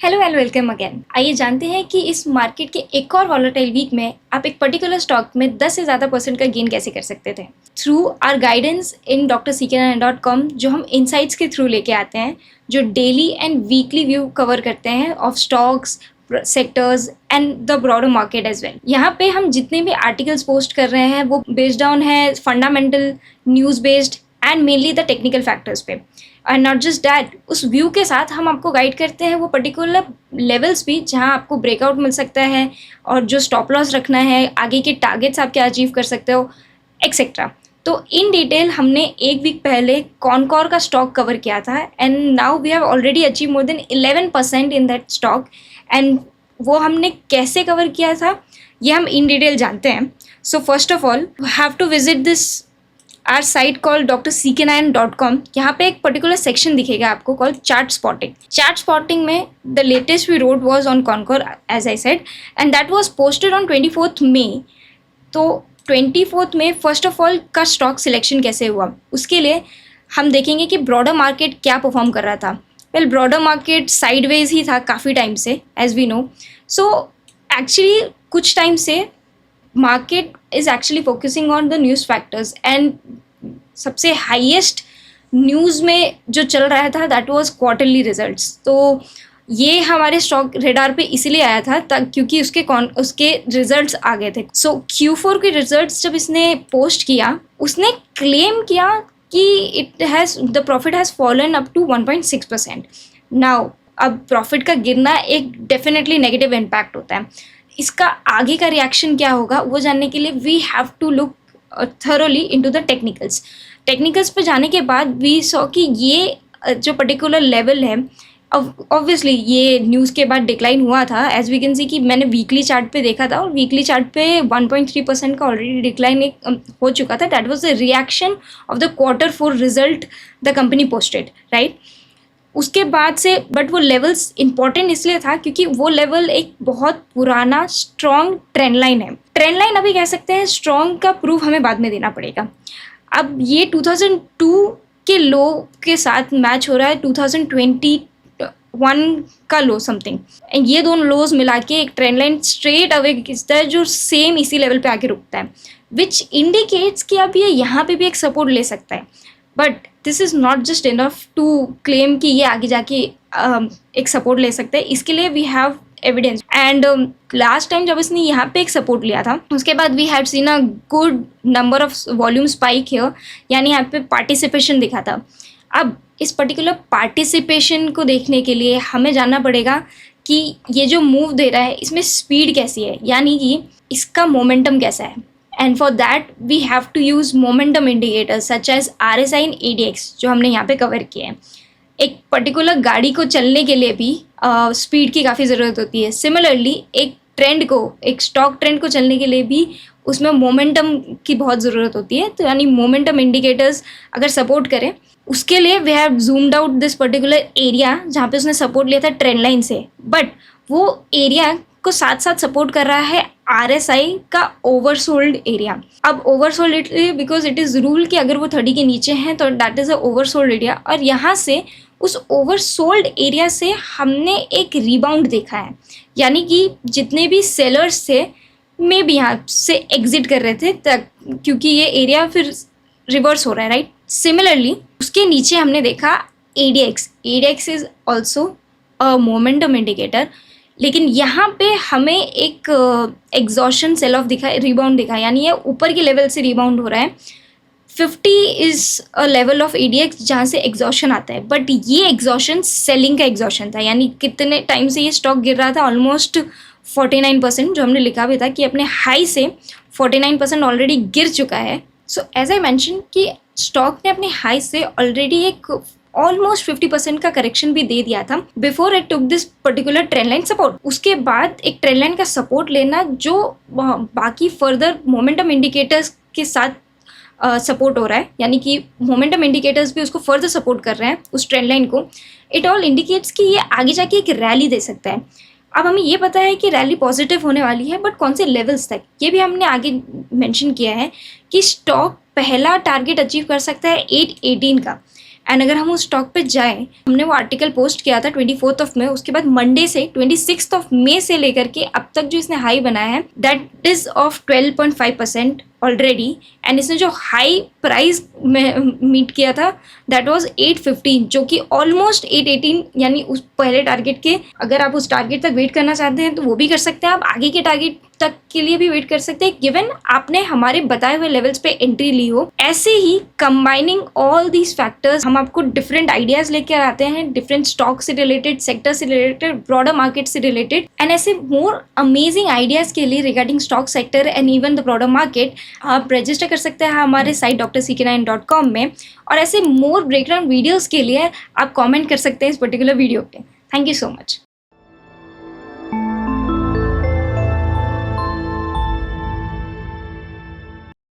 Hello and welcome again. आइए जानते हैं कि इस मार्केट के एक और वॉलेटाइल वीक में आप एक पर्टिकुलर स्टॉक में 10 से ज़्यादा % का गेन कैसे कर सकते थे through are guidance in drcknanayan.com, जो हम इनसाइट्स के थ्रू लेके आते हैं, जो daily and weekly view cover करते हैं of stocks, sectors and the broader market as well. यहाँ पे हम जितने भी आर्टिकल्स पोस्ट कर रहे हैं वो बेस्ड ऑन है fundamental, news based and mainly the technical factors पे। एंड नॉट जस्ट डैट, उस व्यू के साथ हम आपको गाइड करते हैं वो पर्टिकुलर लेवल्स भी जहां आपको ब्रेकआउट मिल सकता है और जो स्टॉप लॉस रखना है, आगे के टारगेट्स आप क्या अचीव कर सकते हो, एक्सेट्रा। तो इन डिटेल हमने एक वीक पहले कॉनकॉर का स्टॉक कवर किया था and now we have already achieve more than 11% in that stock. And वो हमने कैसे कवर किया था ये हम इन डिटेल जानते हैं। So first of all have to visit this or site called drcknanayan.com। यहाँ पे एक पर्टिकुलर सेक्शन दिखेगा आपको called chart spotting. Chart spotting में the latest we wrote was on Concor as I said and that was posted on 24 May. तो 24 में first of all का stock selection कैसे हुआ उसके लिए हम देखेंगे कि ब्रॉडर मार्केट क्या परफॉर्म कर रहा था। वेल, ब्रॉडर मार्केट साइडवेज ही था काफ़ी टाइम से as we know. So actually कुछ टाइम से market is actually focusing on the news factors and सबसे हाईएस्ट न्यूज़ में जो चल रहा था दैट वाज क्वार्टरली रिजल्ट्स। तो ये हमारे स्टॉक रेडार पे इसीलिए आया था क्योंकि उसके रिजल्ट्स आ गए थे। सो Q4 के रिजल्ट्स जब इसने पोस्ट किया उसने क्लेम किया कि the profit has fallen up to 1.6%। Now अब प्रॉफिट का गिरना एक डेफिनेटली नेगेटिव इम्पैक्ट होता है। इसका आगे का रिएक्शन क्या होगा वो जानने के लिए we have to look thoroughly into the technicals पे जाने के बाद वी सॉ कि ये जो पर्टिकुलर लेवल है, ऑब्वियसली ये न्यूज़ के बाद डिक्लाइन हुआ था। एज वी कैन सी कि मैंने वीकली चार्ट पे देखा था और वीकली चार्ट पे 1.3% का ऑलरेडी डिक्लाइन हो चुका था। That was the reaction of the Q4 result the company posted, right. उसके बाद से बट वो लेवल्स इंपॉर्टेंट इसलिए था क्योंकि वो लेवल एक बहुत पुराना स्ट्रॉन्ग ट्रेंड लाइन है। ट्रेंड लाइन अभी कह सकते हैं, स्ट्रॉन्ग का प्रूफ हमें बाद में देना पड़ेगा। अब ये 2002 के लो के साथ मैच हो रहा है 2021 का लो समथिंग, एंड ये दोनों लोज मिला के एक ट्रेंड लाइन स्ट्रेट अवे खींचता है जो सेम इसी लेवल पे आके रुकता है, विच इंडिकेट्स कि अब ये यहाँ पे भी एक सपोर्ट ले सकता है। But this is not just enough to claim कि ये आगे जाके एक सपोर्ट ले सकते हैं। इसके लिए we have evidence and last time जब इसने यहाँ पे एक सपोर्ट लिया था उसके बाद we had seen a good number of volume spike here, यानी यहाँ पे पार्टिसिपेशन दिखा था। अब इस पर्टिकुलर पार्टिसिपेशन को देखने के लिए हमें जानना पड़ेगा कि ये जो मूव दे रहा है इसमें स्पीड कैसी है, यानी कि इसका मोमेंटम कैसा है। And for that we have to use momentum indicators such as RSI and ADX जो हमने यहाँ पे कवर किए हैं। एक पर्टिकुलर गाड़ी को चलने के लिए भी स्पीड की काफ़ी ज़रूरत होती है। सिमिलरली एक स्टॉक ट्रेंड को चलने के लिए भी उसमें मोमेंटम की बहुत ज़रूरत होती है। तो यानी मोमेंटम इंडिकेटर्स अगर सपोर्ट करें उसके लिए we have zoomed out this particular area जहाँ पे उसने सपोर्ट लिया था ट्रेंड लाइन से, बट वो एरिया को साथ साथ सपोर्ट कर रहा है RSI का ओवरसोल्ड एरिया। अब oversold because it is rule कि अगर वो 30 के नीचे हैं तो that is a oversold area, और यहाँ से उस ओवरसोल्ड एरिया से हमने एक रिबाउंड देखा है, यानी कि जितने भी सेलर्स थे मे भी यहाँ से एग्जिट कर रहे थे क्योंकि ये एरिया फिर रिवर्स हो रहा है, राइट। सिमिलरली उसके नीचे हमने देखा ADX is also a momentum indicator, लेकिन यहाँ पे हमें एक एग्जॉशन सेल ऑफ दिखा, रिबाउंड दिखा, यानी ये ऊपर के लेवल से रिबाउंड हो रहा है। 50 is a level of ADX जहाँ से एग्जॉशन आता है, बट ये एग्जॉशन सेलिंग का एग्जॉशन था, यानी कितने टाइम से ये स्टॉक गिर रहा था, ऑलमोस्ट 49%, जो हमने लिखा भी था कि अपने हाई से 49% ऑलरेडी गिर चुका है। सो एज आई मैंशन कि स्टॉक ने अपने हाई से ऑलरेडी एक ऑलमोस्ट 50% का करेक्शन भी दे दिया था before it took this particular trend line support. उसके बाद एक ट्रेंड लाइन का सपोर्ट लेना जो बाकी फर्दर मोमेंटम इंडिकेटर्स के साथ सपोर्ट हो रहा है, यानी कि मोमेंटम इंडिकेटर्स भी उसको फर्दर सपोर्ट कर रहे हैं उस ट्रेंड लाइन को। इट ऑल इंडिकेट्स कि ये आगे जाके एक रैली दे सकता है। अब हमें ये पता है कि रैली पॉजिटिव होने वाली है, बट कौन से लेवल्स तक ये भी हमने आगे मेंशन किया है कि स्टॉक पहला टारगेट अचीव कर सकता है 818 का। एंड अगर हम उस स्टॉक पे जाएं, हमने वो आर्टिकल पोस्ट किया था 24 मई, उसके बाद मंडे से 26 मई से लेकर के अब तक जो इसने हाई बनाया है that is of 12.5% already. And इसने जो हाई प्राइस में मीट किया था दैट वाज 815, जो कि ऑलमोस्ट 818, यानी उस पहले टारगेट के, अगर आप उस टारगेट तक वेट करना चाहते हैं तो वो भी कर सकते हैं, आप आगे के टारगेट तक के लिए भी वेट कर सकते हैं, गिवन आपने हमारे बताए हुए लेवल्स पे एंट्री ली हो। ऐसे ही कंबाइनिंग ऑल दीज फैक्टर्स हम आपको डिफरेंट आइडियाज लेकर आते हैं, डिफरेंट स्टॉक से रिलेटेड, सेक्टर से रिलेटेड, ब्रॉडर मार्केट से रिलेटेड, एंड ऐसे मोर अमेजिंग आइडियाज के लिए regarding stock sector and even the broader market आप रजिस्टर कर सकते हैं हमारे साइट drck9.com में। और ऐसे मोर ब्रेकडाउन वीडियोस के लिए आप कमेंट कर सकते हैं इस पर्टिकुलर वीडियो पे। Thank you so much.